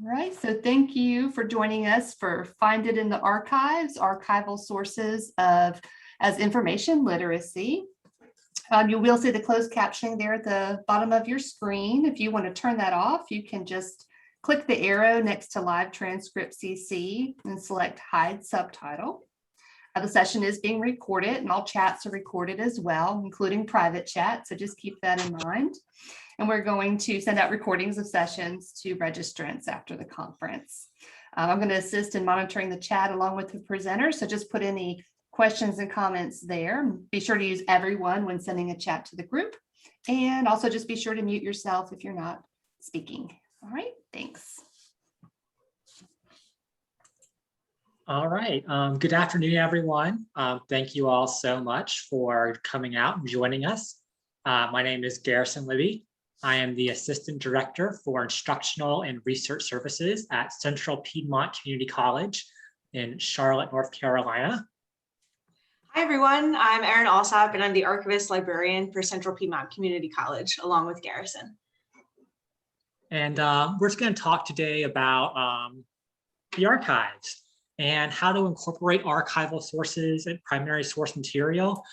All right, so thank you for joining us for Find It in the Archives, archival sources of as information literacy. You will see the closed captioning there at the bottom of your screen. If you want to turn that off, you can just click the arrow next to Live Transcript CC and select Hide Subtitle. The session is being recorded and all chats are recorded as well, including private chat, so just keep that in mind. And we're going to send out recordings of sessions to registrants after the conference. I'm going to assist in monitoring the chat along with the presenter, so just put any questions and comments there. Be sure to use everyone when sending a chat to the group. And also just be sure to mute yourself if you're not speaking. All right, thanks. All right, good afternoon, everyone. Thank you all so much for coming out and joining us. My name is Garrison Libby. I am the Assistant Director for Instructional and Research Services at Central Piedmont Community College in Charlotte, North Carolina. Hi, everyone. I'm Erin Alsop, and I'm the Archivist Librarian for Central Piedmont Community College, along with Garrison. And we're just going to talk today about the archives and how to incorporate archival sources and primary source material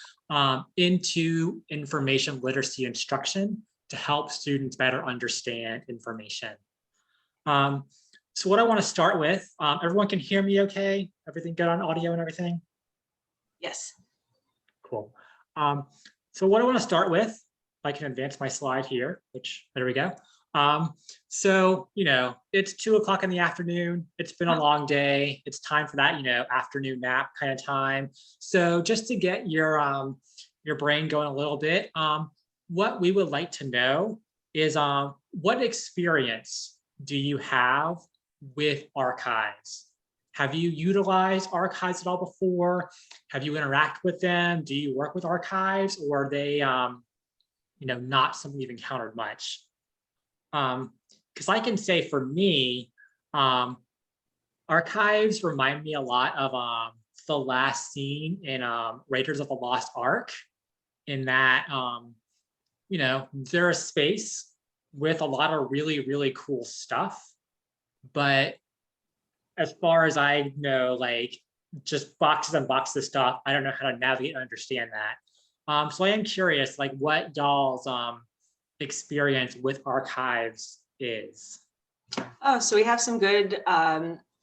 into information literacy instruction to help students better understand information. So what I want to start with, everyone can hear me okay? Everything good on audio and everything? Yes. Cool. So what I want to start with, if I can advance my slide here, which, there we go. So, it's 2 o'clock in the afternoon. It's been a long day. It's time for that, afternoon nap kind of time. So just to get your brain going a little bit, what we would like to know is what experience do you have with archives? Have you utilized archives at all before? Have you interacted with them? Do you work with archives, or are they, not something you've encountered much? Because I can say for me, archives remind me a lot of the last scene in Raiders of the Lost Ark, in that, they're a space with a lot of really, really cool stuff, but as far as I know, like just boxes and boxes of stuff, I don't know how to navigate and understand that. So I am curious, like what y'all's experience with archives is. Oh, so we have some good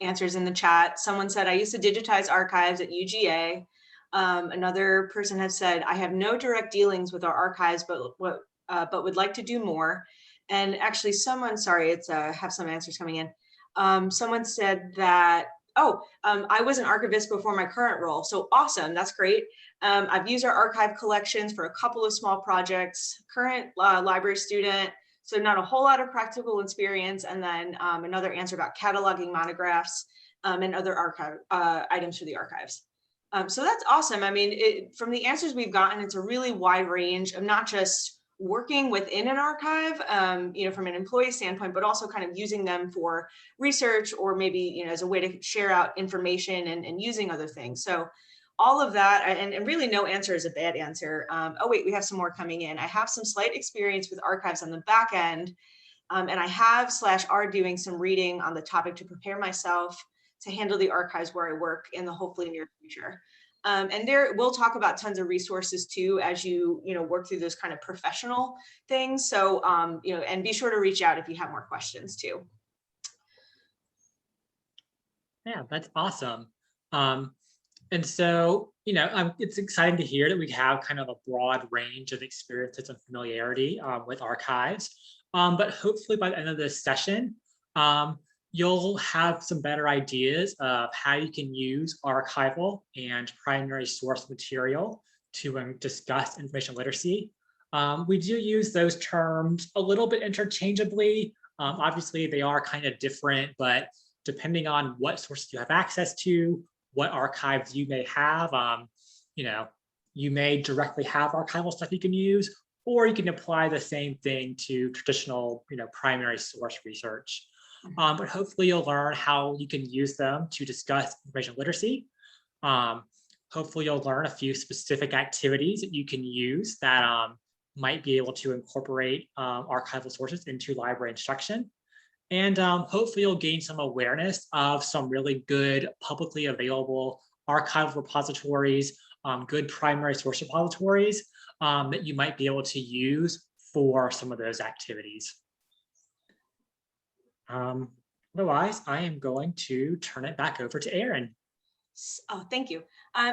answers in the chat. Someone said, I used to digitize archives at UGA. Another person has said, I have no direct dealings with our archives, but would like to do more. And actually someone, sorry, have some answers coming in. Someone said that, I was an archivist before my current role. So awesome, that's great. I've used our archive collections for a couple of small projects, current library student, so not a whole lot of practical experience. And then another answer about cataloging monographs and other archive items for the archives. So that's awesome. I mean, from the answers we've gotten, it's a really wide range of not just working within an archive, from an employee standpoint, but also kind of using them for research or maybe, as a way to share out information and using other things. So all of that, and really no answer is a bad answer. Oh, wait, we have some more coming in. I have some slight experience with archives on the back end, and I are doing some reading on the topic to prepare myself to handle the archives where I work in the hopefully near future. And there we'll talk about tons of resources too, as you work through those kind of professional things. So, and be sure to reach out if you have more questions too. Yeah, that's awesome. And so, it's exciting to hear that we have kind of a broad range of experiences and familiarity with archives. But hopefully by the end of this session, you'll have some better ideas of how you can use archival and primary source material to discuss information literacy. We do use those terms a little bit interchangeably. Obviously, they are kind of different, but depending on what sources you have access to, what archives you may have, you may directly have archival stuff you can use, or you can apply the same thing to traditional, primary source research. But hopefully you'll learn how you can use them to discuss information literacy. Hopefully you'll learn a few specific activities that you can use that might be able to incorporate archival sources into library instruction. And hopefully you'll gain some awareness of some really good publicly available archival repositories, good primary source repositories that you might be able to use for some of those activities. Otherwise, I am going to turn it back over to Erin. Oh, thank you.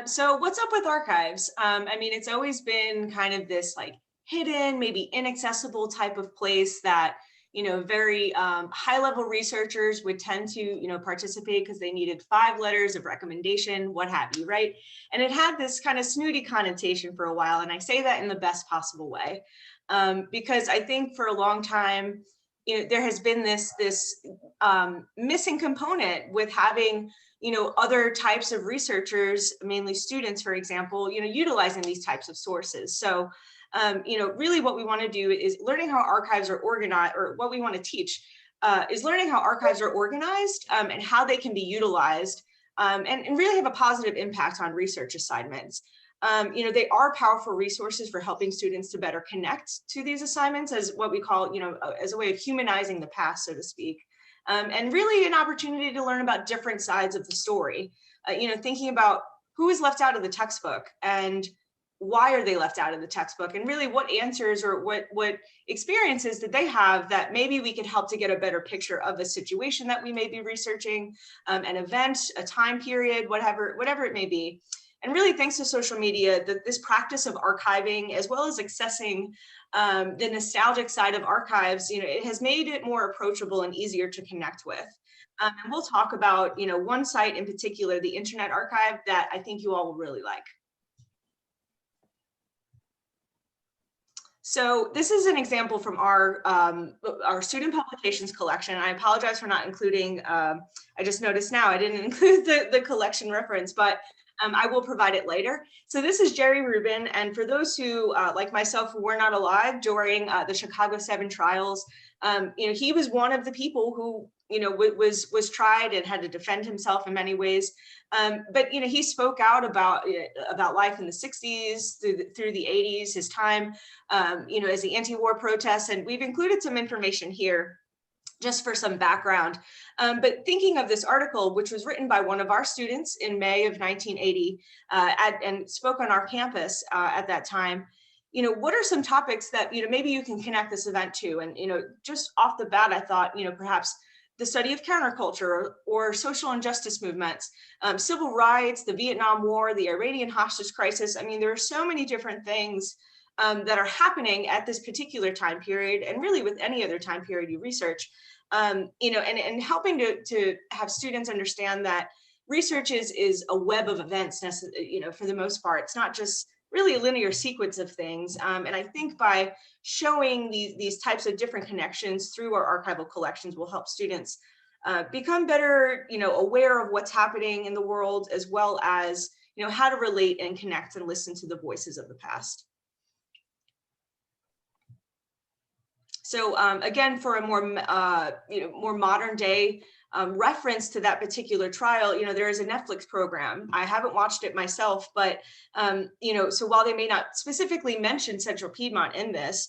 So what's up with archives? I mean, it's always been kind of this like hidden, maybe inaccessible type of place that, you know, very high level researchers would tend to, you know, participate because they needed 5 letters of recommendation, what have you, right? And it had this kind of snooty connotation for a while. And I say that in the best possible way, because I think for a long time, you know, there has been this missing component with having, you know, other types of researchers, mainly students, for example, you know, utilizing these types of sources. So, you know, really what we want to do is learning how archives are organized, or what we want to teach is learning how archives are organized and how they can be utilized and really have a positive impact on research assignments. You know, they are powerful resources for helping students to better connect to these assignments as what we call, you know, as a way of humanizing the past, so to speak. And really an opportunity to learn about different sides of the story. You know, thinking about who is left out of the textbook and why are they left out of the textbook, and really what answers or what experiences did they have that maybe we could help to get a better picture of a situation that we may be researching, an event, a time period, whatever it may be. And really, thanks to social media, this practice of archiving, as well as accessing the nostalgic side of archives, you know, it has made it more approachable and easier to connect with. And we'll talk about, you know, one site in particular, the Internet Archive, that I think you all will really like. So this is an example from our student publications collection. I apologize for not including, I just noticed now I didn't include the collection reference, but I will provide it later. So this is Jerry Rubin. And for those who, like myself, who were not alive during the Chicago 7 trials, you know, he was one of the people who, you know, was tried and had to defend himself in many ways. But, you know, he spoke out about life in the 60s through the 80s, his time, you know, as the anti-war protests. And we've included some information here just for some background. But thinking of this article, which was written by one of our students in May of 1980 and spoke on our campus at that time, you know, what are some topics that, you know, maybe you can connect this event to? And, you know, just off the bat, I thought, you know, perhaps the study of counterculture or social injustice movements, civil rights, the Vietnam War, the Iranian hostage crisis. I mean, there are so many different things that are happening at this particular time period, and really with any other time period you research, you know, and helping to have students understand that research is a web of events, you know, for the most part. It's not just really a linear sequence of things. And I think by showing these types of different connections through our archival collections will help students become better, you know, aware of what's happening in the world, as well as, you know, how to relate and connect and listen to the voices of the past. So again, for a more, you know, more modern day reference to that particular trial, you know, there is a Netflix program. I haven't watched it myself, but, you know, so while they may not specifically mention Central Piedmont in this,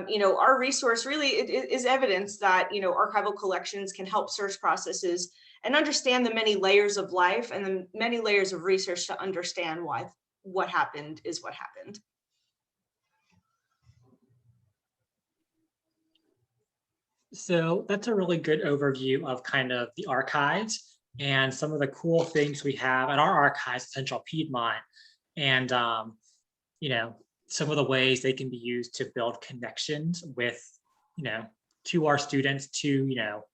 you know, our resource really is evidence that, you know, archival collections can help search processes and understand the many layers of life and the many layers of research to understand why what happened is what happened. So that's a really good overview of kind of the archives and some of the cool things we have at our archives at Central Piedmont, and you know, some of the ways they can be used to build connections with, you know, to our students, to, you know,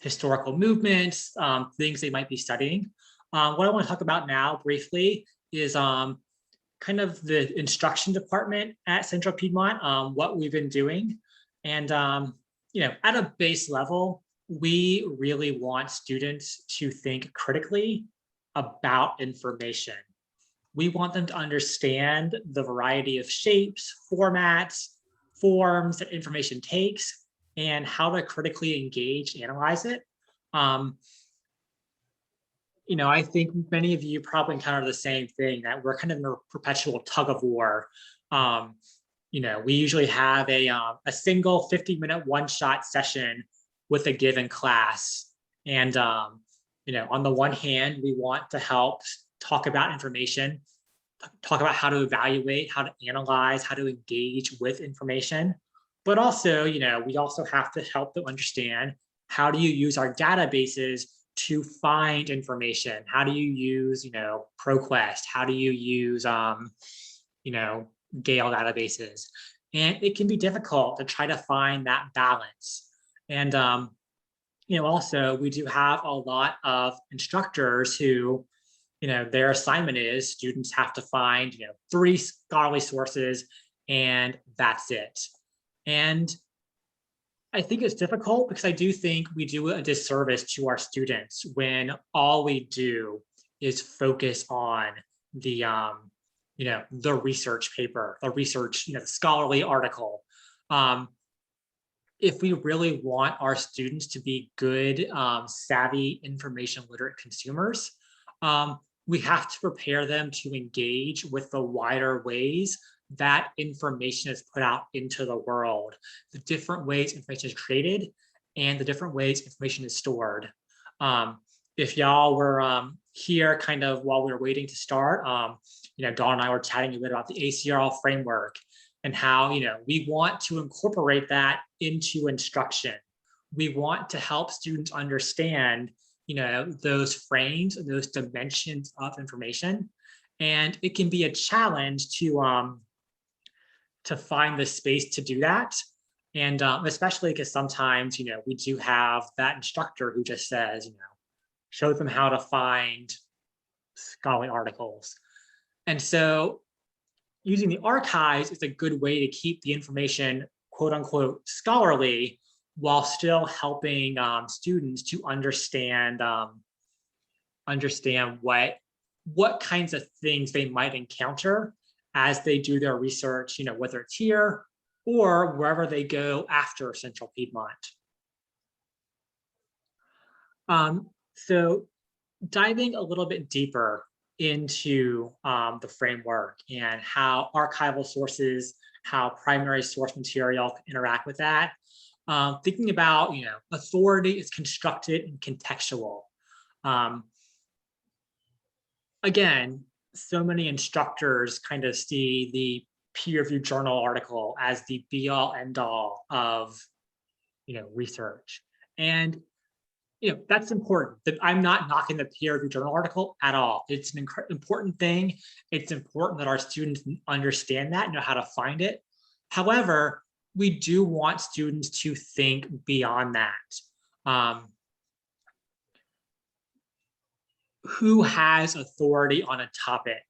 historical movements, things they might be studying. What I want to talk about now briefly is kind of the instruction department at Central Piedmont, what we've been doing. And you know, at a base level, we really want students to think critically about information. We want them to understand the variety of shapes, formats, forms that information takes, and how to critically engage, analyze it. You know, I think many of you probably encounter the same thing, that we're kind of in a perpetual tug of war. You know, we usually have a single 50-minute one-shot session with a given class. And, you know, on the one hand, we want to help talk about information, talk about how to evaluate, how to analyze, how to engage with information. But also, you know, we also have to help them understand, how do you use our databases to find information? How do you use, you know, ProQuest? How do you use, you know, Gale databases? And it can be difficult to try to find that balance. And, you know, also we do have a lot of instructors who, you know, their assignment is students have to find, you know, 3 scholarly sources and that's it. And I think it's difficult because I do think we do a disservice to our students when all we do is focus on the, you know, the research paper, the research, you know, the scholarly article. If we really want our students to be good, savvy, information literate consumers, we have to prepare them to engage with the wider ways that information is put out into the world, the different ways information is created, and the different ways information is stored. If y'all were here kind of while we were waiting to start, you know, Dawn and I were chatting a bit about the ACRL framework and how, you know, we want to incorporate that into instruction. We want to help students understand, you know, those frames and those dimensions of information. And it can be a challenge to find the space to do that. And especially because sometimes, you know, we do have that instructor who just says, you know, show them how to find scholarly articles. And so using the archives is a good way to keep the information, quote unquote, scholarly, while still helping students to understand what kinds of things they might encounter as they do their research, you know, whether it's here or wherever they go after Central Piedmont. So diving a little bit deeper into the framework and how archival sources, how primary source material can interact with that. Thinking about, you know, authority is constructed and contextual. Again, so many instructors kind of see the peer-reviewed journal article as the be-all end-all of, you know, research. And, you know, that's important. That I'm not knocking the peer-reviewed journal article at all. It's an important thing. It's important that our students understand that, know how to find it. However, we do want students to think beyond that. Who has authority on a topic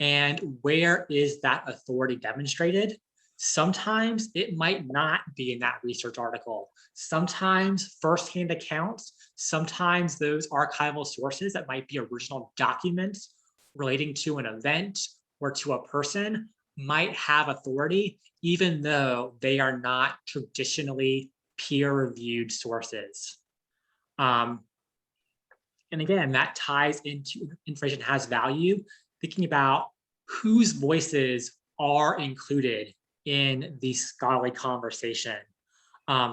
and where is that authority demonstrated? Sometimes it might not be in that research article. Sometimes firsthand accounts, sometimes those archival sources that might be original documents relating to an event or to a person might have authority, even though they are not traditionally peer-reviewed sources. And again, that ties into information has value, thinking about whose voices are included in the scholarly conversation.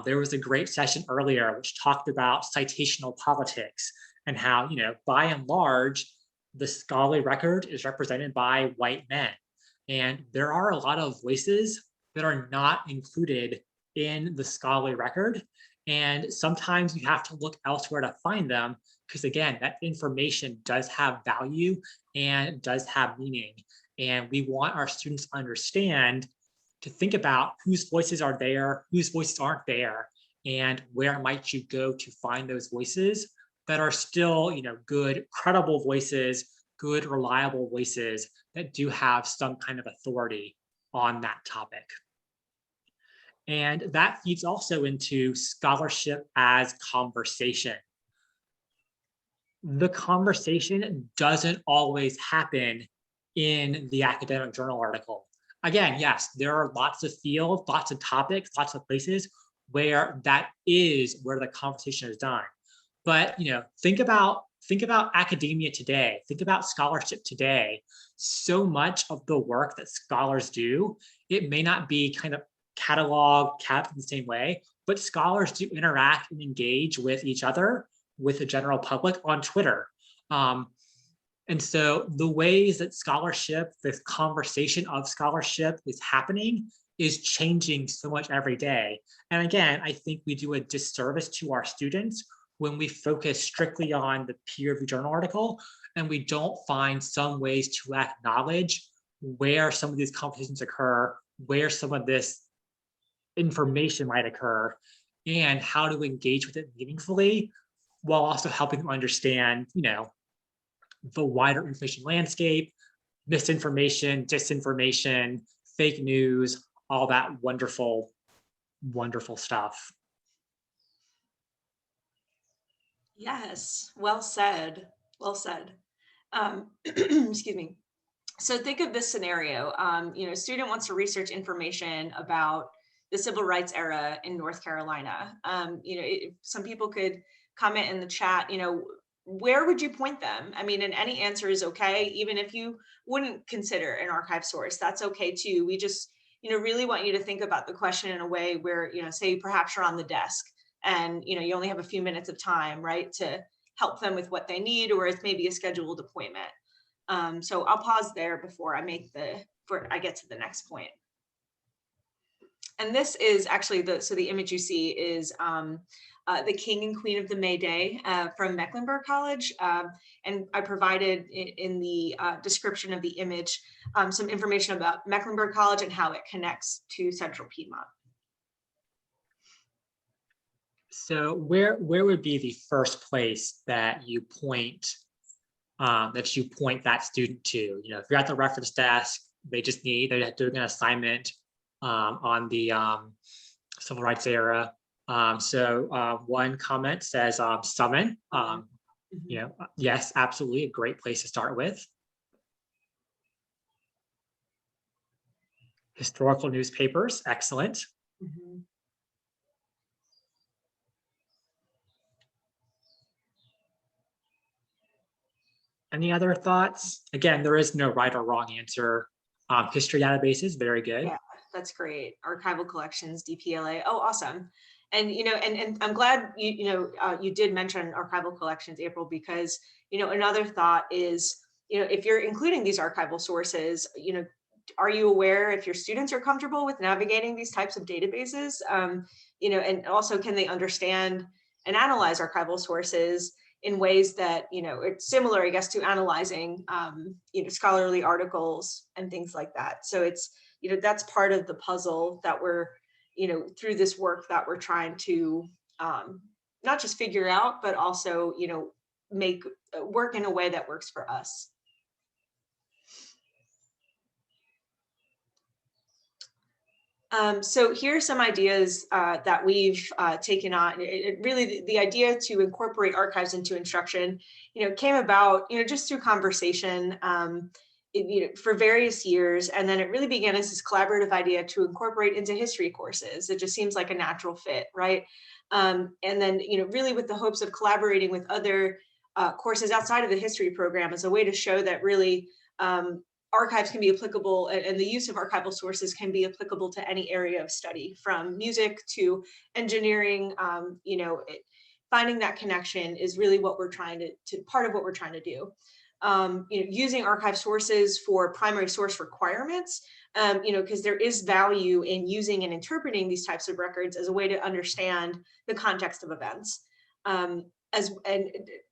There was a great session earlier which talked about citational politics and how, you know, by and large, the scholarly record is represented by white men. And there are a lot of voices that are not included in the scholarly record. And sometimes you have to look elsewhere to find them, because again, that information does have value and does have meaning. And we want our students to understand, to think about whose voices are there, whose voices aren't there, and where might you go to find those voices that are still, you know, good, credible voices, good, reliable voices that do have some kind of authority on that topic. And that feeds also into scholarship as conversation. The conversation doesn't always happen in the academic journal article. Again, yes, there are lots of fields, lots of topics, lots of places where that is where the conversation is done. But, you know, think about academia today, think about scholarship today. So much of the work that scholars do, it may not be kind of cataloged in the same way, but scholars do interact and engage with each other, with the general public on Twitter. And so the ways that scholarship, this conversation of scholarship is happening is changing so much every day. And again, I think we do a disservice to our students when we focus strictly on the peer-reviewed journal article and we don't find some ways to acknowledge where some of these conversations occur, where some of this information might occur, and how to engage with it meaningfully, while also helping them understand, the wider information landscape, misinformation, disinformation, fake news, all that wonderful, wonderful stuff. Yes, well said. Well said. Excuse me. So think of this scenario. A student wants to research information about the civil rights era in North Carolina. Some people could comment in the chat, where would you point them? I mean, and any answer is okay, even if you wouldn't consider an archive source, that's okay too. We just, really want you to think about the question in a way where, say perhaps you're on the desk and, you only have a few minutes of time, right, to help them with what they need, or it's maybe a scheduled appointment. So I'll pause there before I get to the next point. And this is actually the image you see is the King and Queen of the May Day from Mecklenburg College. And I provided in the description of the image some information about Mecklenburg College and how it connects to Central Piedmont. So where would be the first place that you point that student to? If you're at the reference desk, they're doing an assignment on the civil rights era. So one comment says Summon. Yes, absolutely a great place to start with. Historical newspapers, excellent. Mm-hmm. Any other thoughts? Again, there is no right or wrong answer. History databases, very good. Yeah, that's great. Archival collections, DPLA. Oh, awesome. And and I'm glad you did mention archival collections, April, because another thought is if you're including these archival sources, are you aware if your students are comfortable with navigating these types of databases? And also can they understand and analyze archival sources in ways that it's similar, I guess, to analyzing scholarly articles and things like that. So it's that's part of the puzzle that we're through this work that we're trying to not just figure out, but also make work in a way that works for us. So here are some ideas that we've taken on. Really, the idea to incorporate archives into instruction, came about, just through conversation, for various years, and then it really began as this collaborative idea to incorporate into history courses. It just seems like a natural fit, right? And then, really with the hopes of collaborating with other courses outside of the history program as a way to show that really archives can be applicable, and the use of archival sources can be applicable to any area of study, from music to engineering. Finding that connection is really what we're trying to part of what we're trying to do. Using archive sources for primary source requirements, because there is value in using and interpreting these types of records as a way to understand the context of events. And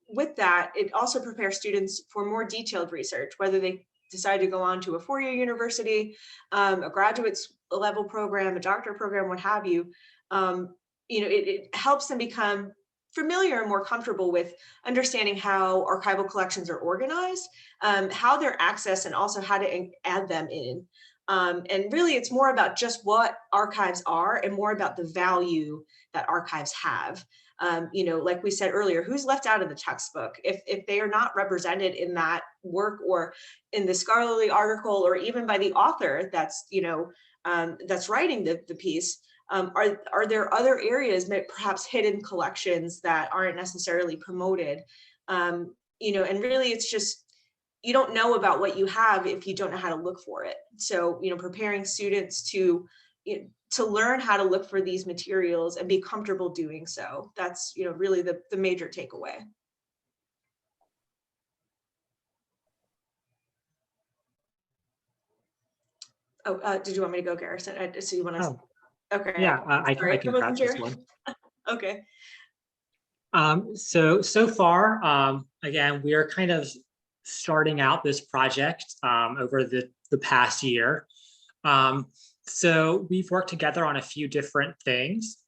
with that, it also prepares students for more detailed research, whether they decide to go on to a four-year university, a graduate level program, a doctorate program, what have you. It helps them become familiar and more comfortable with understanding how archival collections are organized, how they're accessed, and also how to add them in. And really, it's more about just what archives are and more about the value that archives have. Like we said earlier, who's left out of the textbook? If they are not represented in that work or in the scholarly article, or even by the author that's writing the piece, are there other areas, perhaps hidden collections that aren't necessarily promoted? And really it's just, you don't know about what you have if you don't know how to look for it. So, preparing students to to learn how to look for these materials and be comfortable doing so. That's, really the major takeaway. Oh, did you want me to go, Garrison? So you want to? Oh, Okay. yeah, I Sorry, can wasn't grab this sure. one. Okay. So far, again, we are kind of starting out this project over the past year. So we've worked together on a few different things.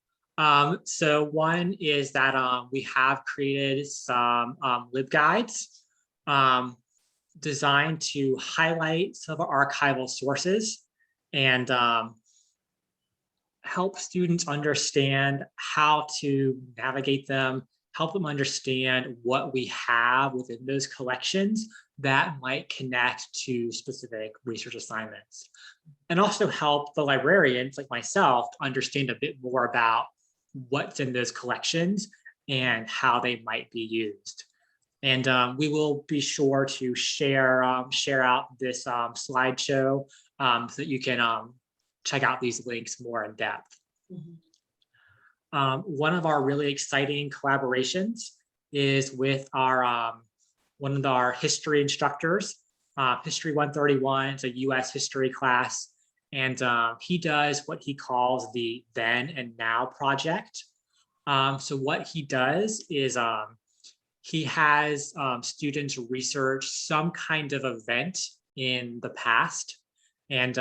So one is that we have created some LibGuides designed to highlight some of our archival sources and help students understand how to navigate them, help them understand what we have within those collections that might connect to specific research assignments. And also help the librarians like myself understand a bit more about what's in those collections and how they might be used. And we will be sure to share out this slideshow so that you can check out these links more in depth. One of our really exciting collaborations is with our one of our history instructors, History 131. It's a US history class, and he does what he calls the Then and Now project. So what he does is he has students research some kind of event in the past, and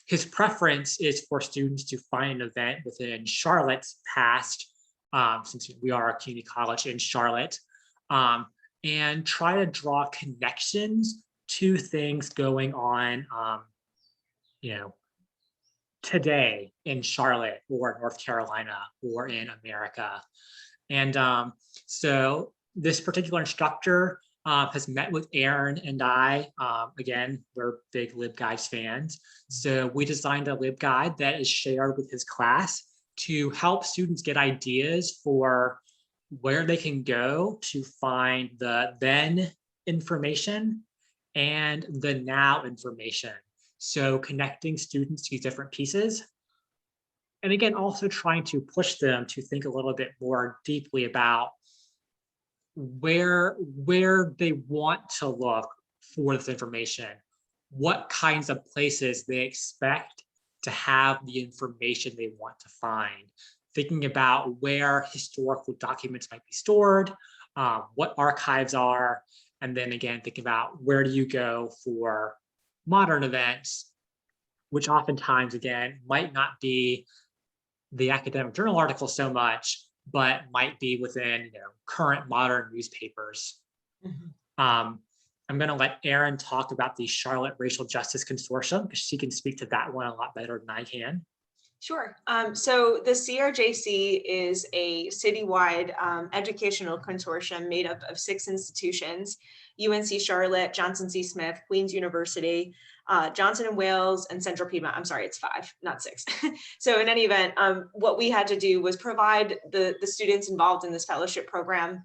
his preference is for students to find an event within Charlotte's past, since we are a community college in Charlotte, and try to draw connections to things going on, today in Charlotte or North Carolina or in America. And so this particular instructor has met with Aaron and I. Again, we're big LibGuides fans. So we designed a LibGuide that is shared with his class to help students get ideas for where they can go to find the then information and the now information. So connecting students to these different pieces. And again, also trying to push them to think a little bit more deeply about where they want to look for this information, what kinds of places they expect to have the information they want to find, thinking about where historical documents might be stored, what archives are, and then again, thinking about where do you go for modern events, which oftentimes, again, might not be the academic journal article so much, but might be within current modern newspapers. I'm going to let Erin talk about the Charlotte Racial Justice Consortium because she can speak to that one a lot better than I can. Sure. So the CRJC is a citywide educational consortium made up of 6 institutions: UNC Charlotte, Johnson C. Smith, Queen's University, Johnson & Wales, and Central Piedmont. I'm sorry, it's 5, not 6. So in any event, what we had to do was provide the students involved in this fellowship program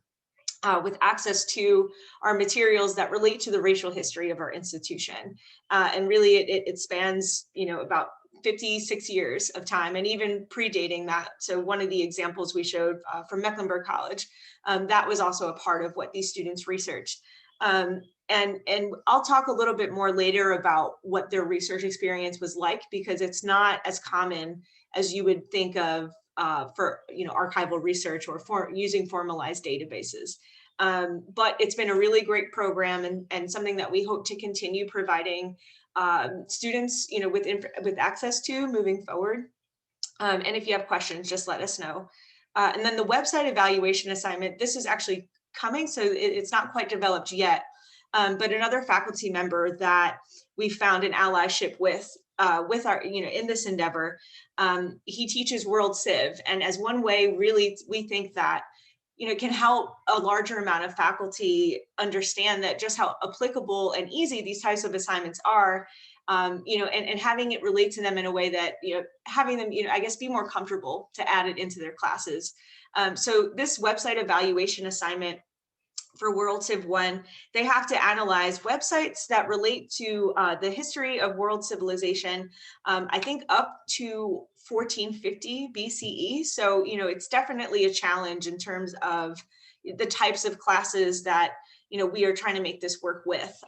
with access to our materials that relate to the racial history of our institution. And really it spans, about 56 years of time, and even predating that. So one of the examples we showed from Mecklenburg College, that was also a part of what these students researched. And I'll talk a little bit more later about what their research experience was like, because it's not as common as you would think of for archival research or for using formalized databases. But it's been a really great program and something that we hope to continue providing students with access to moving forward. And if you have questions, just let us know. And then the website evaluation assignment, this is actually coming, so it's not quite developed yet. But another faculty member that we found an allyship with our, in this endeavor, he teaches World Civ. And as one way, really, we think that, can help a larger amount of faculty understand that just how applicable and easy these types of assignments are, and having it relate to them in a way that, having them, I guess, be more comfortable to add it into their classes. So this website evaluation assignment for World Civ 1, they have to analyze websites that relate to the history of world civilization, I think up to 1450 BCE. So, you know, it's definitely a challenge in terms of the types of classes that, you know, we are trying to make this work with.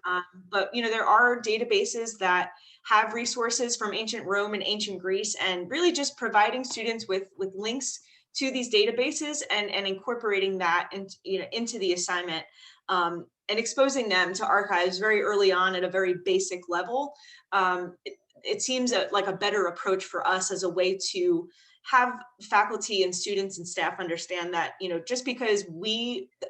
But, you know, there are databases that have resources from ancient Rome and ancient Greece, and really just providing students with links to these databases and incorporating that into, you know, into the assignment, and exposing them to archives very early on at a very basic level. It seems like a better approach for us as a way to have faculty and students and staff understand that, you know, just because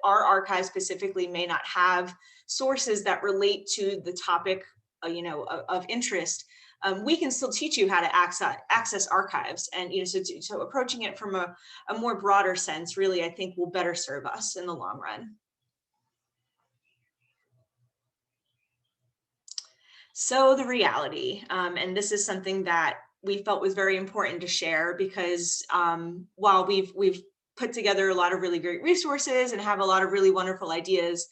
our archive specifically may not have sources that relate to the topic, you know, of interest, we can still teach you how to access archives. And, you know, so approaching it from a more broader sense, really, I think will better serve us in the long run. So the reality, and this is something that we felt was very important to share, because while we've put together a lot of really great resources and have a lot of really wonderful ideas,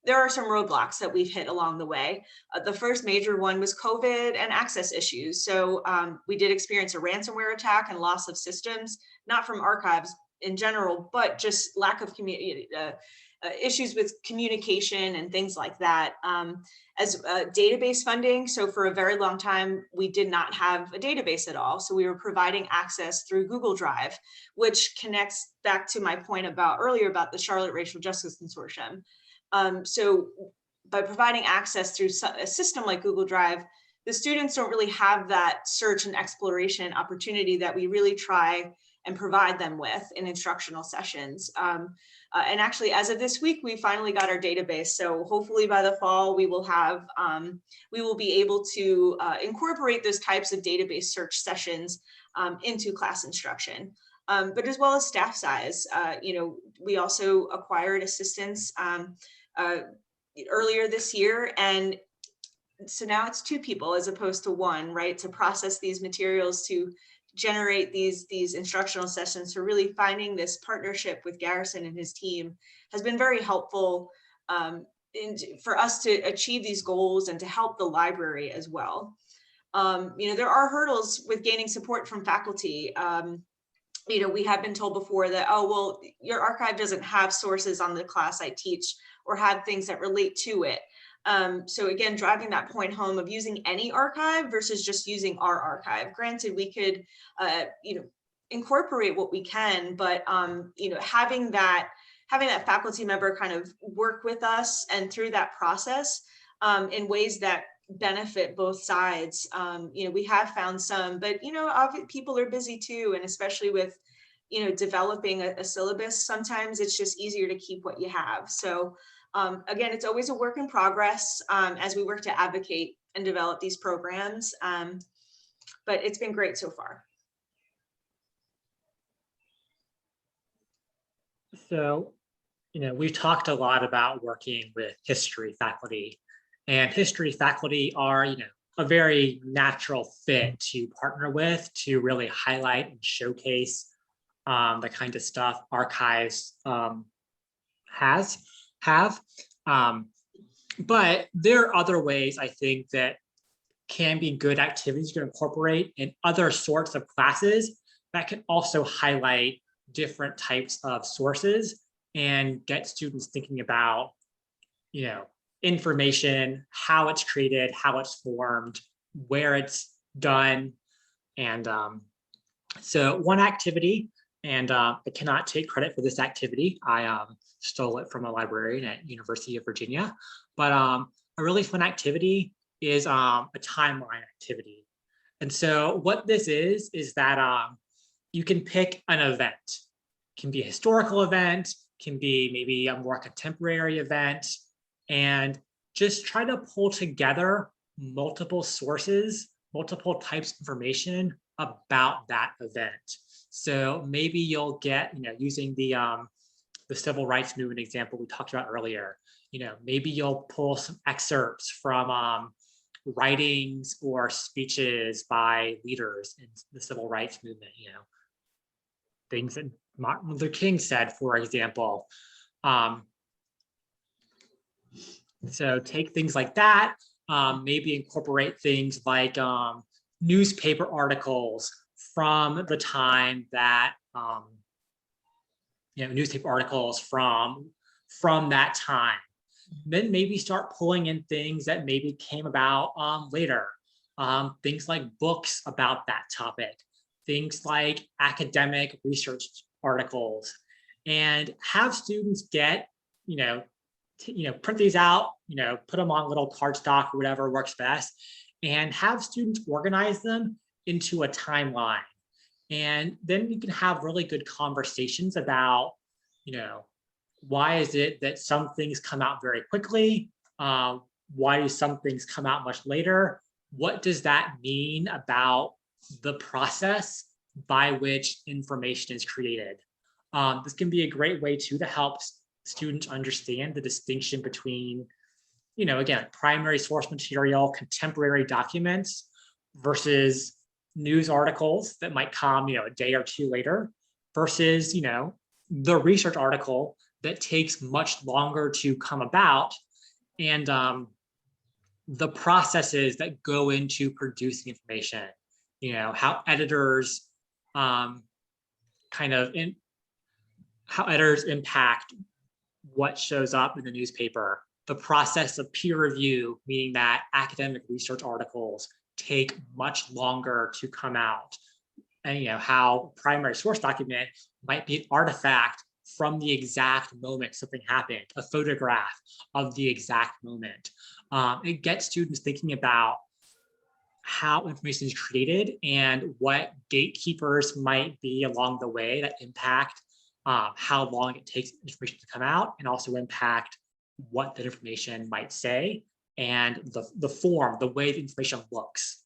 there are some roadblocks that we've hit along the way. The first major one was COVID and access issues. So we did experience a ransomware attack and loss of systems, not from archives in general, but just lack of issues with communication and things like that. As database funding, so for a very long time, we did not have a database at all. So we were providing access through Google Drive, which connects back to my point earlier about the Charlotte Racial Justice Consortium. So by providing access through a system like Google Drive, the students don't really have that search and exploration opportunity that we really try and provide them with in instructional sessions. And actually, as of this week, we finally got our database. So hopefully by the fall, we will be able to incorporate those types of database search sessions into class instruction. But as well as staff size, you know, we also acquired assistants earlier this year, and so now it's 2 people as opposed to 1, right, to process these materials, to generate these instructional sessions. So really finding this partnership with Garrison and his team has been very helpful for us to achieve these goals and to help the library as well. You know, there are hurdles with gaining support from faculty. You know, we have been told before that, oh, well, your archive doesn't have sources on the class I teach or have things that relate to it. So again, driving that point home of using any archive versus just using our archive. Granted, we could, you know, incorporate what we can, but you know, having that faculty member kind of work with us and through that process in ways that benefit both sides. You know, we have found some, but you know, people are busy too, and especially with, you know, developing a syllabus, sometimes it's just easier to keep what you have. So again, it's always a work in progress as we work to advocate and develop these programs, but it's been great so far. So, you know, we've talked a lot about working with history faculty, and history faculty are, you know, a very natural fit to partner with to really highlight and showcase the kind of stuff archives have. But there are other ways I think that can be good activities to incorporate in other sorts of classes that can also highlight different types of sources and get students thinking about, you know, information, how it's created, how it's formed, where it's done. And so one activity, and I cannot take credit for this activity, I stole it from a librarian at University of Virginia, but a really fun activity is a timeline activity. And so what this is that you can pick an event. It can be a historical event, can be maybe a more contemporary event, and just try to pull together multiple sources, multiple types of information about that event. So maybe you'll get, you know, using the civil rights movement example we talked about earlier, you know, maybe you'll pull some excerpts from writings or speeches by leaders in the civil rights movement, you know, things that Martin Luther King said, for example. So take things like that, maybe incorporate things like newspaper articles from the time that, newspaper articles from that time. Then maybe start pulling in things that maybe came about later. Things like books about that topic, things like academic research articles, and have students get, print these out, put them on little cardstock or whatever works best, and have students organize them into a timeline. And then you can have really good conversations about, why is it that some things come out very quickly? Why do some things come out much later? What does that mean about the process by which information is created? This can be a great way too to help students understand the distinction between, again, primary source material, contemporary documents versus news articles that might come, a day or two later versus, the research article that takes much longer to come about, and the processes that go into producing information, how editors how editors impact what shows up in the newspaper, the process of peer review, meaning that academic research articles take much longer to come out, and how primary source document might be an artifact from the exact moment something happened, a photograph of the exact moment. It gets students thinking about how information is created and what gatekeepers might be along the way that impact how long it takes information to come out, and also impact what that information might say and the form, the way the information looks.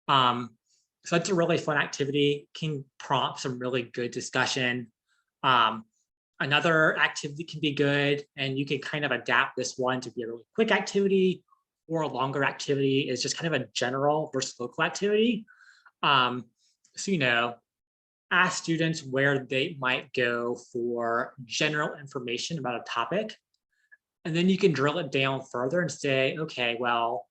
So that's a really fun activity, can prompt some really good discussion. Another activity can be good, and you can kind of adapt this one to be a really quick activity or a longer activity, is just kind of a general versus local activity. So, ask students where they might go for general information about a topic. And then you can drill it down further and say, okay, well,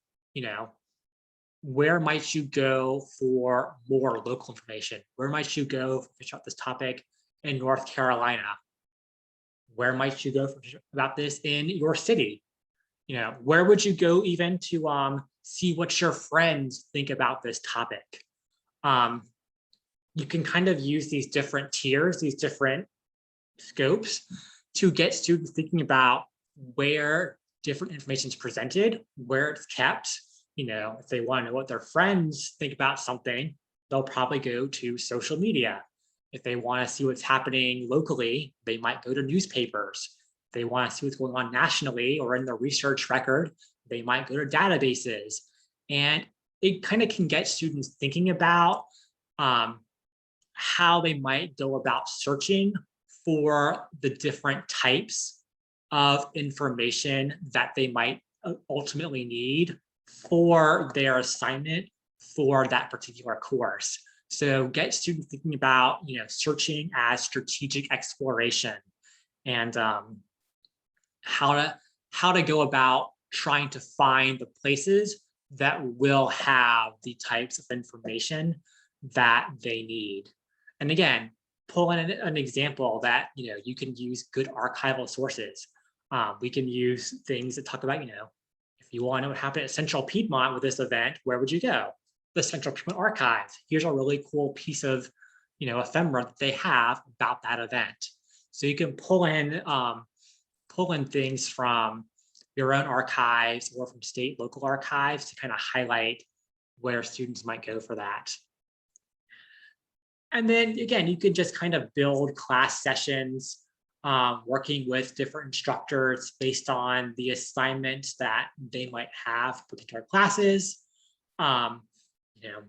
where might you go for more local information? Where might you go for about this topic in North Carolina? Where might you go for about this in your city? Where would you go even to see what your friends think about this topic? You can kind of use these different tiers, these different scopes to get students thinking about where different information is presented, where it's kept. If they want to know what their friends think about something, they'll probably go to social media. If they want to see what's happening locally, they might go to newspapers. If they want to see what's going on nationally or in the research record, they might go to databases. And it kind of can get students thinking about how they might go about searching for the different types of information that they might ultimately need for their assignment for that particular course. So get students thinking about, searching as strategic exploration, and how to go about trying to find the places that will have the types of information that they need. And again, pull in an example that, you can use good archival sources. We can use things that talk about, if you want to know what happened at Central Piedmont with this event, where would you go? The Central Piedmont Archive. Here's a really cool piece of, ephemera that they have about that event. So you can pull in things from your own archives or from state, local archives to kind of highlight where students might go for that. And then again, you can just kind of build class sessions, working with different instructors based on the assignments that they might have for particular classes.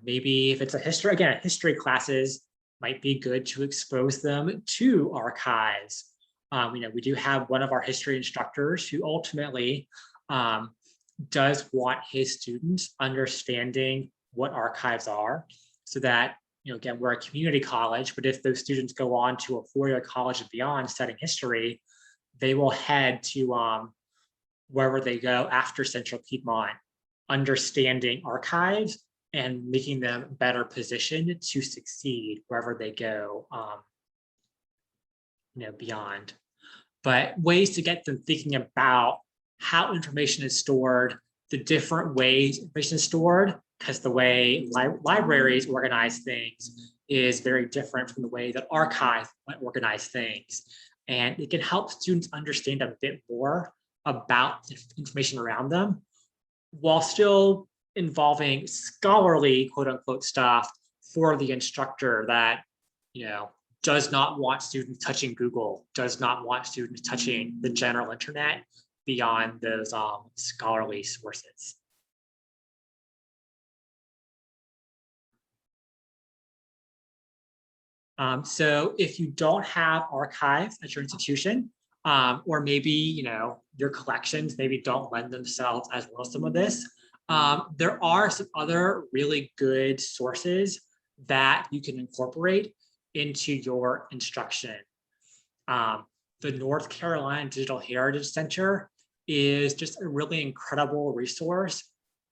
Maybe if it's a history classes might be good to expose them to archives. We do have one of our history instructors who ultimately does want his students understanding what archives are, so that, again, we're a community college, but if those students go on to a four-year college and beyond studying history, they will head to wherever they go after Central Piedmont, understanding archives and making them better positioned to succeed wherever they go, beyond. But ways to get them thinking about how information is stored, the different ways information is stored, because the way libraries organize things is very different from the way that archives might organize things. And it can help students understand a bit more about the information around them while still involving scholarly, quote unquote, stuff for the instructor that, does not want students touching Google, does not want students touching the general internet beyond those scholarly sources. So if you don't have archives at your institution, or maybe your collections maybe don't lend themselves as well as some of this, there are some other really good sources that you can incorporate into your instruction. The North Carolina Digital Heritage Center is just a really incredible resource,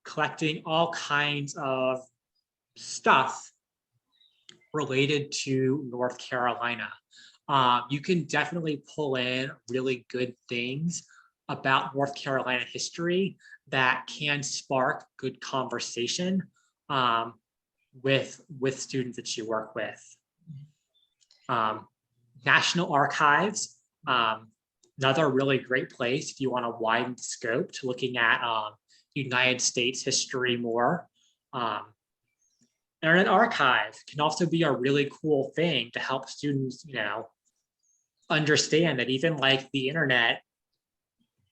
collecting all kinds of stuff related to North Carolina. You can definitely pull in really good things about North Carolina history that can spark good conversation with students that you work with. National Archives, another really great place if you want to widen the scope to looking at United States history more. Internet Archive can also be a really cool thing to help students, understand that even like the internet,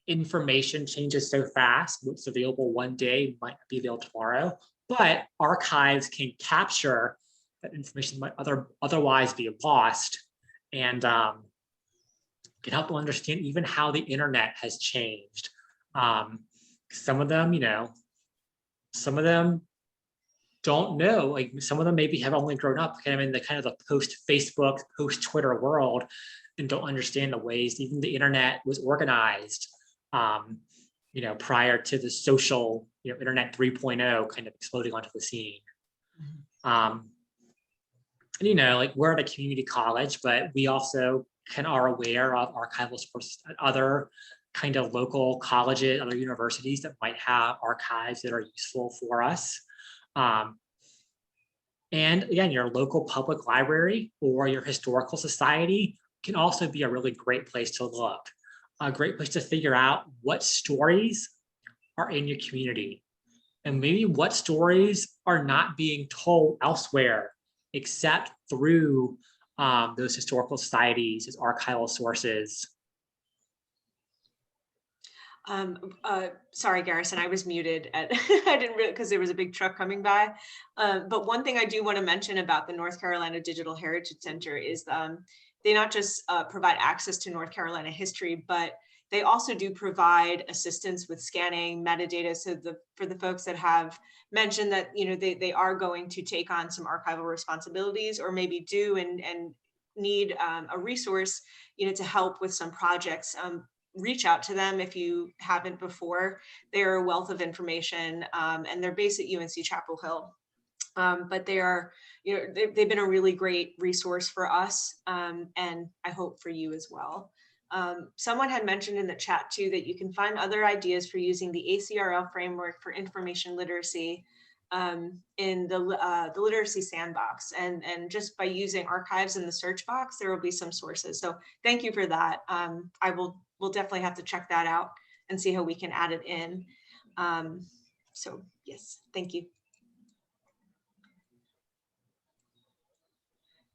information changes so fast. What's available one day might not be available tomorrow, but archives can capture that information might otherwise be lost, and can help them understand even how the internet has changed. Some of them, some of them don't know, like some of them maybe have only grown up kind of in the post-Facebook, post-Twitter world, and don't understand the ways even the internet was organized, prior to the social, internet 3.0 kind of exploding onto the scene. And like we're at a community college, but we also are aware of archival sources at other kind of local colleges, other universities that might have archives that are useful for us. And again, your local public library or your historical society can also be a really great place to look, a great place to figure out what stories are in your community and maybe what stories are not being told elsewhere except through those historical societies as archival sources. Sorry, Garrison, I was muted I didn't really, because there was a big truck coming by. But one thing I do want to mention about the North Carolina Digital Heritage Center is they not just provide access to North Carolina history, but they also do provide assistance with scanning metadata. So for the folks that have mentioned that, they are going to take on some archival responsibilities or maybe do and need a resource, to help with some projects. Reach out to them if you haven't before. They're a wealth of information, and they're based at UNC Chapel Hill. But they are, they've been a really great resource for us, and I hope for you as well. Someone had mentioned in the chat too that you can find other ideas for using the ACRL framework for information literacy in the literacy sandbox, and just by using archives in the search box, there will be some sources. So thank you for that. We'll definitely have to check that out and see how we can add it in. So yes, thank you.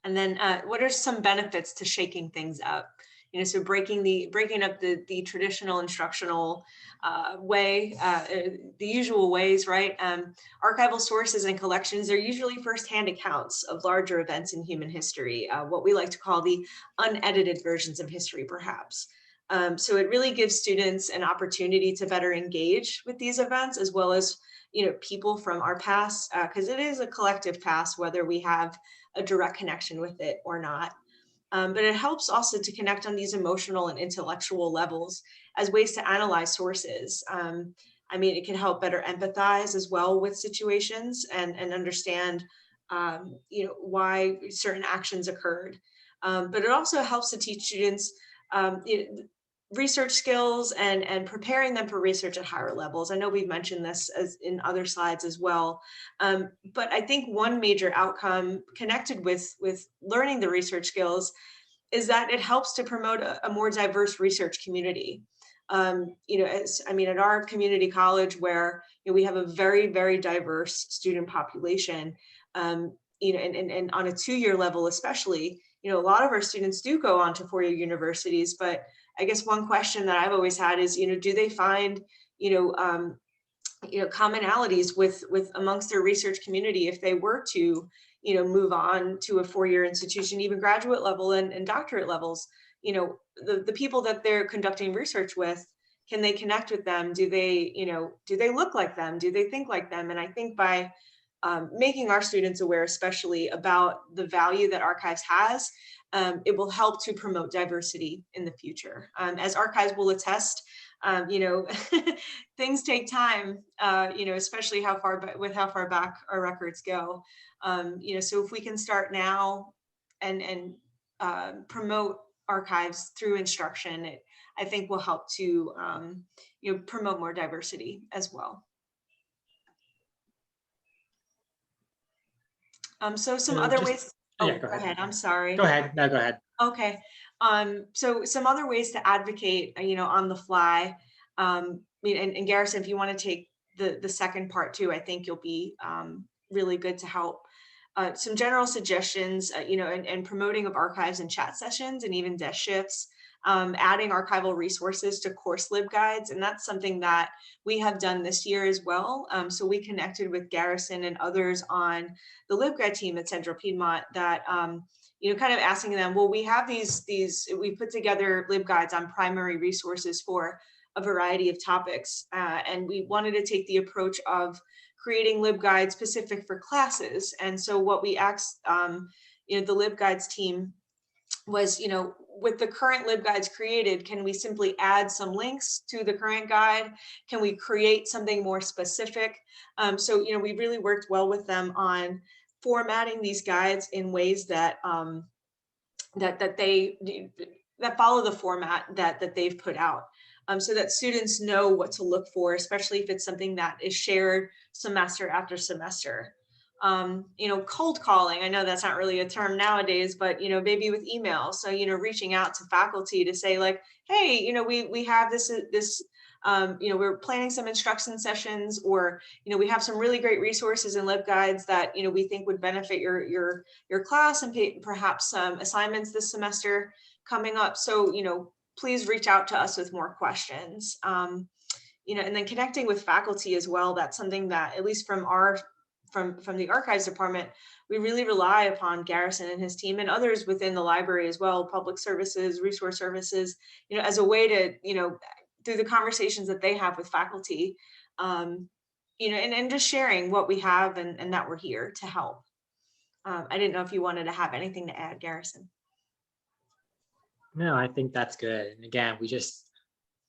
And then what are some benefits to shaking things up? So breaking up the traditional instructional way, the usual ways, right? Archival sources and collections are usually firsthand accounts of larger events in human history, what we like to call the unedited versions of history, perhaps. So it really gives students an opportunity to better engage with these events, as well as people from our past, because it is a collective past, whether we have a direct connection with it or not. But it helps also to connect on these emotional and intellectual levels as ways to analyze sources. I mean, it can help better empathize as well with situations and understand, why certain actions occurred. But it also helps to teach students research skills and preparing them for research at higher levels. I know we've mentioned this as in other slides as well. But I think one major outcome connected with learning the research skills is that it helps to promote a more diverse research community. At our community college where we have a very, very diverse student population, and on a 2-year level especially, a lot of our students do go on to 4-year universities. But I guess one question that I've always had is, do they find, commonalities with amongst their research community if they were to, move on to a 4-year institution, even graduate level and doctorate levels? The people that they're conducting research with, can they connect with them? Do they look like them? Do they think like them? And I think by making our students aware, especially about the value that archives has, it will help to promote diversity in the future. As archives will attest, things take time, especially how far back our records go. So if we can start now and promote archives through instruction, I think will help to promote more diversity as well. So some other ways. Yeah, Oh, go ahead. I'm sorry. Go ahead. No, go ahead. Okay. So some other ways to advocate, on the fly. And Garrison, if you want to take the second part too, I think you'll be really good to help. Some general suggestions, and promoting of archives and chat sessions and even desk shifts, adding archival resources to course LibGuides. And that's something that we have done this year as well. So we connected with Garrison and others on the LibGuide team at Central Piedmont that, kind of asking them, well, we have we put together LibGuides on primary resources for a variety of topics. And we wanted to take the approach of creating LibGuides specific for classes. And so what we asked, the LibGuides team was, with the current LibGuides created, can we simply add some links to the current guide? Can we create something more specific? So, we really worked well with them on formatting these guides in ways that that follow the format that they've put out, so that students know what to look for, especially if it's something that is shared semester after semester. Cold calling, I know that's not really a term nowadays, but maybe with email. So reaching out to faculty to say like, hey, we have this we're planning some instruction sessions, or we have some really great resources and LibGuides that we think would benefit your class and perhaps some assignments this semester coming up. So please reach out to us with more questions. And then connecting with faculty as well. That's something that, at least from the archives department, we really rely upon Garrison and his team and others within the library as well, public services, resource services, as a way to, through the conversations that they have with faculty, and just sharing what we have and that we're here to help. I didn't know if you wanted to have anything to add, Garrison. No, I think that's good. And again,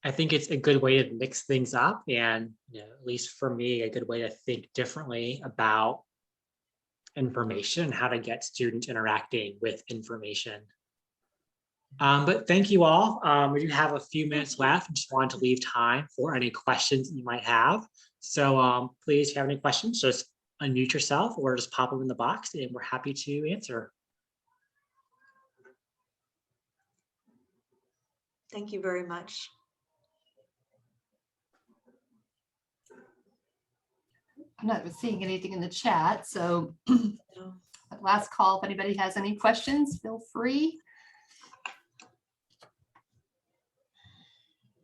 I think it's a good way to mix things up, and at least for me, a good way to think differently about information and how to get students interacting with information. But thank you all. We do have a few minutes left. Just wanted to leave time for any questions you might have. So please, if you have any questions, just unmute yourself or just pop them in the box and we're happy to answer. Thank you very much. I'm not seeing anything in the chat, so last call, if anybody has any questions, feel free.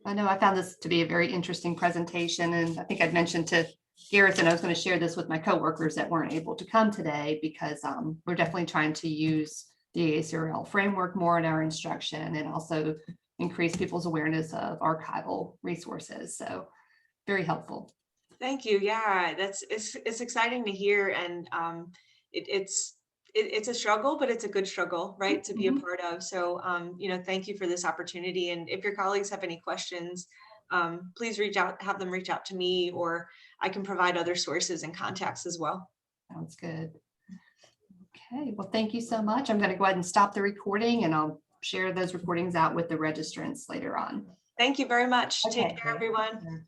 I know I found this to be a very interesting presentation, and I think I'd mentioned to Garrison I was going to share this with my coworkers that weren't able to come today, because we're definitely trying to use the ACRL framework more in our instruction and also increase people's awareness of archival resources. So very helpful. Thank you. Yeah, it's exciting to hear, and it's it's a struggle, but it's a good struggle, right, to be a Mhm. part of. So, thank you for this opportunity. And if your colleagues have any questions, please have them reach out to me, or I can provide other sources and contacts as well. Sounds good. Okay, well, thank you so much. I'm going to go ahead and stop the recording and I'll share those recordings out with the registrants later on. Thank you very much. Take Okay. care, everyone.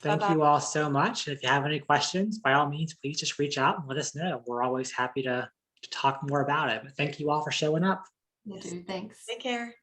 Thank Bye-bye. you all so much. If you have any questions, by all means, please just reach out and let us know. We're always happy to talk more about it. But thank you all for showing up. Will do. Thanks. Take care.